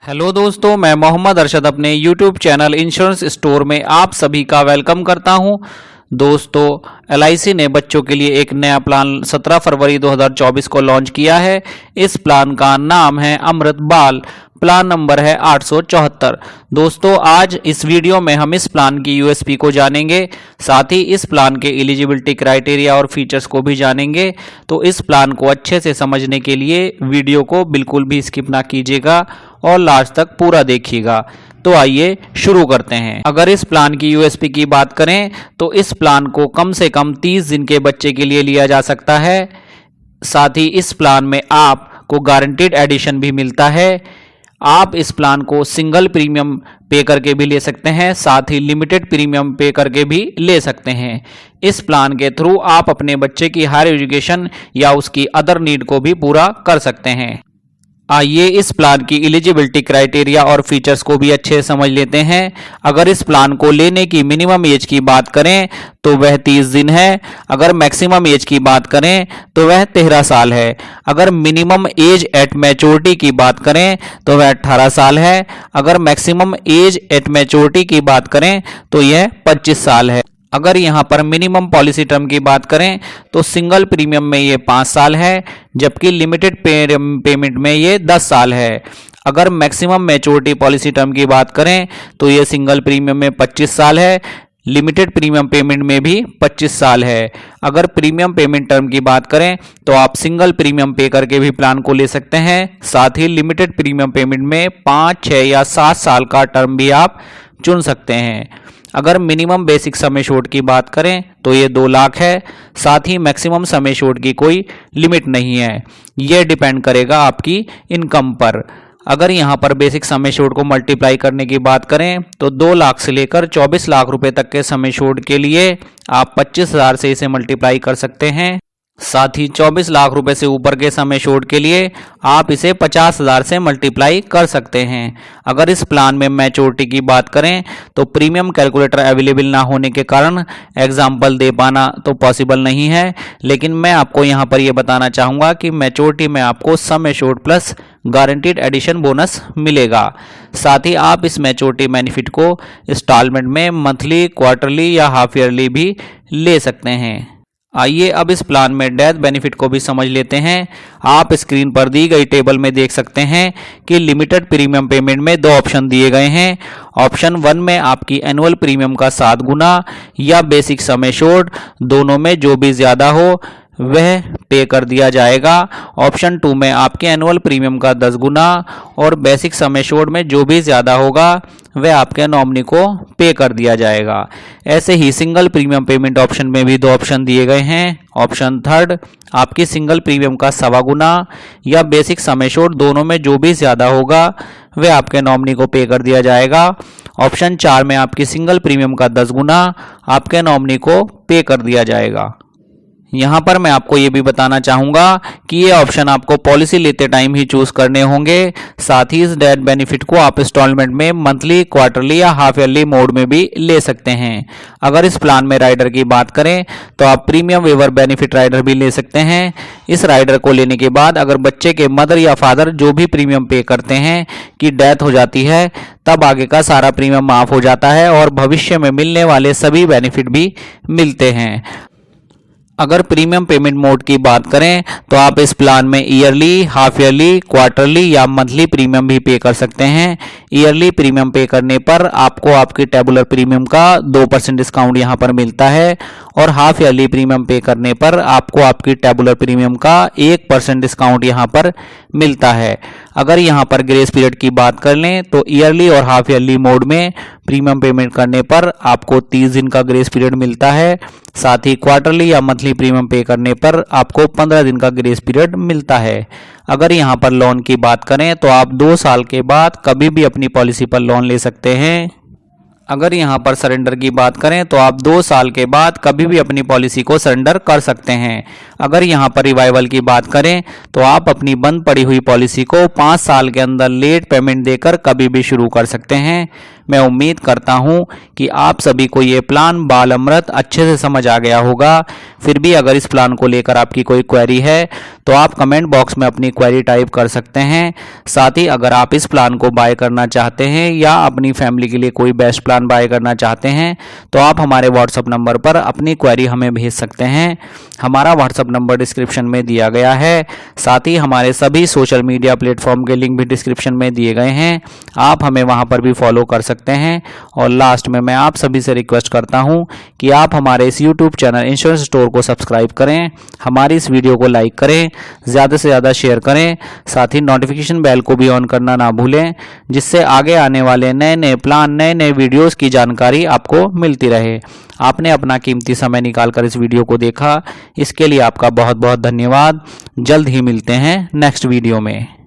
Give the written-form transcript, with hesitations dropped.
Hello दोस्तों, मैं मोहम्मद अरशद अपने यूट्यूब चैनल इंश्योरेंस स्टोर में आप सभी का वेलकम करता हूं। दोस्तों, LIC ने बच्चों के लिए एक नया प्लान 17 फरवरी 2024 को लॉन्च किया है। इस प्लान का नाम है अमृत बाल। प्लान नंबर है 874। दोस्तों, आज इस वीडियो में हम इस प्लान की USP को जानेंगे, साथ ही इस प्लान के एलिजिबिलिटी क्राइटेरिया और फीचर्स को भी जानेंगे। तो इस प्लान को अच्छे से समझने के लिए वीडियो को बिल्कुल भी स्किप ना कीजिएगा और लास्ट तक पूरा देखिएगा। तो आइए शुरू करते हैं। अगर इस प्लान की USP की बात करें तो इस प्लान को कम से कम 30 दिन के बच्चे के लिए लिया जा सकता है। साथ ही इस प्लान में आपको गारंटीड एडिशन भी मिलता है। आप इस प्लान को सिंगल प्रीमियम पे करके भी ले सकते हैं, साथ ही लिमिटेड प्रीमियम पे करके भी ले सकते हैं। इस प्लान के थ्रू आप अपने बच्चे की हायर एजुकेशन या उसकी अदर नीड को भी पूरा कर सकते हैं। आइए इस प्लान की एलिजिबिलिटी क्राइटेरिया और फीचर्स को भी अच्छे से समझ लेते हैं। अगर इस प्लान को लेने की मिनिमम एज की बात करें तो वह 30 दिन है। अगर मैक्सिमम एज की बात करें तो वह 13 साल है। अगर मिनिमम एज एट मैच्योरिटी की बात करें तो वह 18 साल है। अगर मैक्सिमम एज एट मैच्योरिटी की बात करें तो यह 25 साल है। अगर यहाँ पर मिनिमम पॉलिसी टर्म की बात करें तो सिंगल प्रीमियम में ये 5 साल है, जबकि लिमिटेड पेमेंट में ये 10 साल है। अगर मैक्सिमम मैच्योरिटी पॉलिसी टर्म की बात करें तो ये सिंगल प्रीमियम में 25 साल है, लिमिटेड प्रीमियम पेमेंट में भी 25 साल है। अगर प्रीमियम पेमेंट टर्म की बात करें तो आप सिंगल प्रीमियम पे करके भी प्लान को ले सकते हैं, साथ ही लिमिटेड प्रीमियम पेमेंट में 5, 6 या 7 साल का टर्म भी आप चुन सकते हैं। अगर मिनिमम बेसिक सम एश्योर्ड की बात करें तो ये 2 लाख है। साथ ही मैक्सिमम सम एश्योर्ड की कोई लिमिट नहीं है, ये डिपेंड करेगा आपकी इनकम पर। अगर यहाँ पर बेसिक सम एश्योर्ड को मल्टीप्लाई करने की बात करें तो 2 लाख से लेकर 24 लाख रुपए तक के सम एश्योर्ड के लिए आप 25,000 से इसे मल्टीप्लाई कर सकते हैं। साथ ही 24 लाख रुपए से ऊपर के सम एश्योर्ड के लिए आप इसे 50,000 से मल्टीप्लाई कर सकते हैं। अगर इस प्लान में मैच्योरिटी की बात करें तो प्रीमियम कैलकुलेटर अवेलेबल ना होने के कारण एग्जाम्पल दे पाना तो पॉसिबल नहीं है, लेकिन मैं आपको यहाँ पर यह बताना चाहूँगा कि मैच्योरिटी में आपको sum assured plus guaranteed addition bonus मिलेगा। साथ ही आप इस मैच्योरिटी बेनिफिट को इंस्टॉलमेंट में मंथली, क्वार्टरली या हाफ ईयरली भी ले सकते हैं। आइए अब इस प्लान में डेथ बेनिफिट को भी समझ लेते हैं। आप स्क्रीन पर दी गई टेबल में देख सकते हैं कि लिमिटेड प्रीमियम पेमेंट में 2 ऑप्शन दिए गए हैं। ऑप्शन 1 में आपकी एनुअल प्रीमियम का 7 गुना या बेसिक सम एश्योर्ड, दोनों में जो भी ज्यादा हो वह पे कर दिया जाएगा। ऑप्शन 2 में आपके एनुअल प्रीमियम का 10 गुना और बेसिक सम एश्योर्ड में जो भी ज्यादा होगा वह आपके नॉमिनी को पे कर दिया जाएगा। ऐसे ही सिंगल प्रीमियम पेमेंट ऑप्शन में भी 2 ऑप्शन दिए गए हैं। ऑप्शन 3 आपकी सिंगल प्रीमियम का 1.25 गुना या बेसिक सम एश्योर्ड, दोनों में जो भी ज्यादा होगा वह आपके नॉमिनी को पे कर दिया जाएगा। ऑप्शन 4 में आपकी सिंगल प्रीमियम का 10 गुना आपके नॉमिनी को पे कर दिया जाएगा। यहाँ पर मैं आपको ये भी बताना चाहूँगा कि ये ऑप्शन आपको पॉलिसी लेते टाइम ही चूज करने होंगे। साथ ही इस डेथ बेनिफिट को आप इंस्टॉलमेंट में मंथली, क्वार्टरली या हाफ ईयरली मोड में भी ले सकते हैं। अगर इस प्लान में राइडर की बात करें तो आप प्रीमियम वेवर बेनिफिट राइडर भी ले सकते हैं। इस राइडर को लेने के बाद अगर बच्चे के मदर या फादर जो भी प्रीमियम पे करते हैं की डेथ हो जाती है, तब आगे का सारा प्रीमियम माफ हो जाता है और भविष्य में मिलने वाले सभी बेनिफिट भी मिलते हैं। अगर प्रीमियम पेमेंट मोड की बात करें तो आप इस प्लान में ईयरली, हाफ ईयरली, क्वार्टरली या मंथली प्रीमियम भी पे कर सकते हैं। ईयरली प्रीमियम पे करने पर आपको आपकी टेबुलर प्रीमियम का 2% डिस्काउंट यहाँ पर मिलता है और हाफ ईयरली प्रीमियम पे करने पर आपको आपकी टेबुलर प्रीमियम का 1% डिस्काउंट यहाँ पर मिलता है। अगर यहाँ पर ग्रेस पीरियड की बात कर लें तो ईयरली और हाफ ईयरली मोड में प्रीमियम पेमेंट करने पर आपको 30 दिन का ग्रेस पीरियड मिलता है। साथ ही क्वार्टरली या मंथली प्रीमियम पे करने पर आपको 15 दिन का ग्रेस पीरियड मिलता है। अगर यहाँ पर लोन की बात करें तो आप 2 साल के बाद कभी भी अपनी पॉलिसी पर लोन ले सकते हैं। अगर यहाँ पर सरेंडर की बात करें तो आप 2 साल के बाद कभी भी अपनी पॉलिसी को सरेंडर कर सकते हैं। अगर यहाँ पर रिवाइवल की बात करें तो आप अपनी बंद पड़ी हुई पॉलिसी को 5 साल के अंदर लेट पेमेंट देकर कभी भी शुरू कर सकते हैं। मैं उम्मीद करता हूँ कि आप सभी को ये प्लान बाल अमृत अच्छे से समझ आ गया होगा। फिर भी अगर इस प्लान को लेकर आपकी कोई क्वेरी है तो आप कमेंट बॉक्स में अपनी क्वेरी टाइप कर सकते हैं। साथ ही अगर आप इस प्लान को बाय करना चाहते हैं या अपनी फैमिली के लिए कोई बेस्ट प्लान बाय करना चाहते हैं तो आप हमारे व्हाट्सएप नंबर पर अपनी क्वेरी हमें भेज सकते हैं। हमारा व्हाट्सएप नंबर डिस्क्रिप्शन में दिया गया है। साथ ही हमारे सभी सोशल मीडिया प्लेटफॉर्म के लिंक भी डिस्क्रिप्शन में दिए गए हैं, आप हमें वहां पर भी फॉलो कर सकते हैं। और लास्ट में मैं आप सभी से रिक्वेस्ट करता हूं कि आप हमारे इस यूट्यूब चैनल इंश्योरेंस स्टोर को सब्सक्राइब करें, हमारी इस वीडियो को लाइक करें, ज़्यादा से ज़्यादा शेयर करें, साथ ही नोटिफिकेशन बेल को भी ऑन करना ना भूलें, जिससे आगे आने वाले नए नए प्लान, नए नए वीडियोस की जानकारी आपको मिलती रहे। आपने अपना कीमती समय निकालकर इस वीडियो को देखा, इसके लिए आपका बहुत बहुत धन्यवाद। जल्द ही मिलते हैं नेक्स्ट वीडियो में।